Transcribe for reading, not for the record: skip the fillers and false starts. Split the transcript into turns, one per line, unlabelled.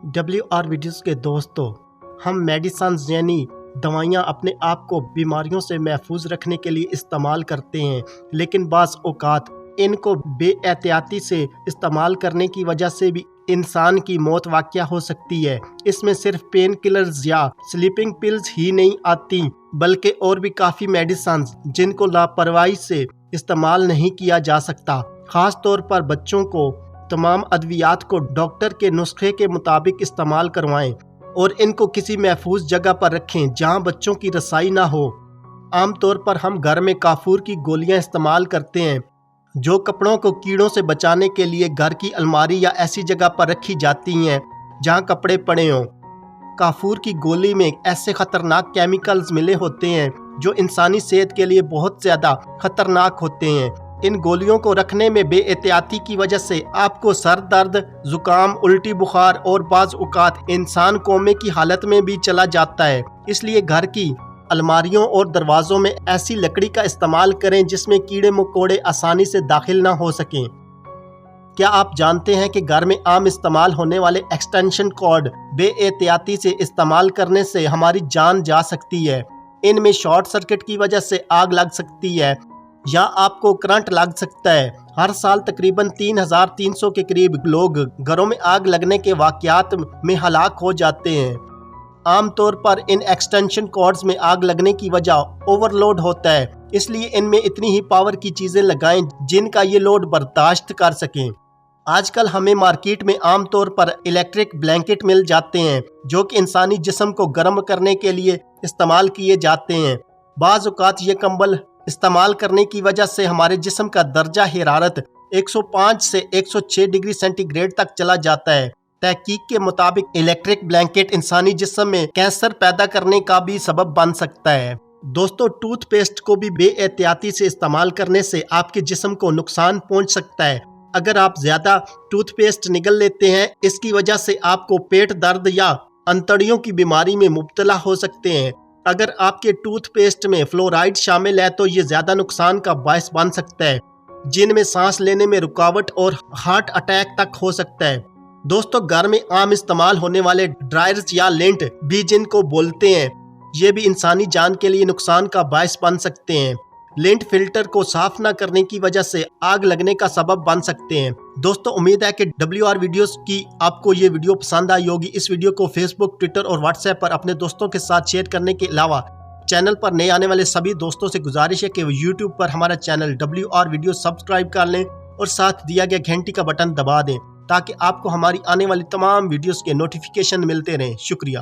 WR videos کے دوستوں، ہم میڈیسنز یعنی دوائیاں اپنے آپ کو بیماریوں سے محفوظ رکھنے کے لیے استعمال کرتے ہیں، لیکن بعض اوقات ان کو بے احتیاطی سے استعمال کرنے کی وجہ سے بھی انسان کی موت واقع ہو سکتی ہے۔ اس میں صرف پین کلرز یا سلیپنگ پلز ہی نہیں آتی، بلکہ اور بھی کافی میڈیسنز جن کو لاپرواہی سے استعمال نہیں کیا جا سکتا۔ خاص طور پر بچوں کو تمام ادویات کو ڈاکٹر کے نسخے کے مطابق استعمال کروائیں اور ان کو کسی محفوظ جگہ پر رکھیں جہاں بچوں کی رسائی نہ ہو۔ عام طور پر ہم گھر میں کافور کی گولیاں استعمال کرتے ہیں جو کپڑوں کو کیڑوں سے بچانے کے لیے گھر کی الماری یا ایسی جگہ پر رکھی جاتی ہیں جہاں کپڑے پڑے ہوں۔ کافور کی گولی میں ایسے خطرناک کیمیکلز ملے ہوتے ہیں جو انسانی صحت کے لیے بہت زیادہ خطرناک ہوتے ہیں۔ ان گولیوں کو رکھنے میں بے احتیاطی کی وجہ سے آپ کو سر درد، زکام، الٹی، بخار اور بعض اوقات انسان کومے کی حالت میں بھی چلا جاتا ہے۔ اس لیے گھر کی الماریوں اور دروازوں میں ایسی لکڑی کا استعمال کریں جس میں کیڑے مکوڑے آسانی سے داخل نہ ہو سکیں۔ کیا آپ جانتے ہیں کہ گھر میں عام استعمال ہونے والے ایکسٹینشن کارڈ بے احتیاطی سے استعمال کرنے سے ہماری جان جا سکتی ہے؟ ان میں شارٹ سرکٹ کی وجہ سے آگ لگ سکتی ہے یا آپ کو کرنٹ لگ سکتا ہے۔ ہر سال تقریباً 3300 کے قریب لوگ گھروں میں آگ لگنے کے واقعات میں ہلاک ہو جاتے ہیں۔ عام طور پر ان ایکسٹینشن کارڈز میں آگ لگنے کی وجہ اوور لوڈ ہوتا ہے، اس لیے ان میں اتنی ہی پاور کی چیزیں لگائیں جن کا یہ لوڈ برداشت کر سکیں۔ آج کل ہمیں مارکیٹ میں عام طور پر الیکٹرک بلینکٹ مل جاتے ہیں جو کہ انسانی جسم کو گرم کرنے کے لیے استعمال کیے جاتے ہیں۔ بعض اوقات یہ کمبل استعمال کرنے کی وجہ سے ہمارے جسم کا درجہ حرارت 105 سے 106 ڈگری سینٹی گریڈ تک چلا جاتا ہے۔ تحقیق کے مطابق الیکٹرک بلینکٹ انسانی جسم میں کینسر پیدا کرنے کا بھی سبب بن سکتا ہے۔ دوستو، ٹوتھ پیسٹ کو بھی بے احتیاطی سے استعمال کرنے سے آپ کے جسم کو نقصان پہنچ سکتا ہے۔ اگر آپ زیادہ ٹوتھ پیسٹ نگل لیتے ہیں، اس کی وجہ سے آپ کو پیٹ درد یا انتڑیوں کی بیماری میں مبتلا ہو سکتے ہیں۔ اگر آپ کے ٹوتھ پیسٹ میں فلورائڈ شامل ہے تو یہ زیادہ نقصان کا باعث بن سکتا ہے، جن میں سانس لینے میں رکاوٹ اور ہارٹ اٹیک تک ہو سکتا ہے۔ دوستو، گھر میں عام استعمال ہونے والے ڈرائرز یا لنٹ بھی جن کو بولتے ہیں، یہ بھی انسانی جان کے لیے نقصان کا باعث بن سکتے ہیں۔ لنٹ فلٹر کو صاف نہ کرنے کی وجہ سے آگ لگنے کا سبب بن سکتے ہیں۔ دوستو، امید ہے کہ WR ویڈیوز کی آپ کو یہ ویڈیو پسند آئی ہوگی۔ اس ویڈیو کو فیس بک، ٹویٹر اور واٹس ایپ پر اپنے دوستوں کے ساتھ شیئر کرنے کے علاوہ چینل پر نئے آنے والے سبھی دوستوں سے گزارش ہے کہ وہ YouTube پر ہمارا چینل WR ویڈیوز سبسکرائب کر لیں اور ساتھ دیا گیا گھنٹی کا بٹن دبا دیں تاکہ آپ کو ہماری آنے والی تمام ویڈیوز کے نوٹیفیکیشن ملتے رہیں۔ شکریہ۔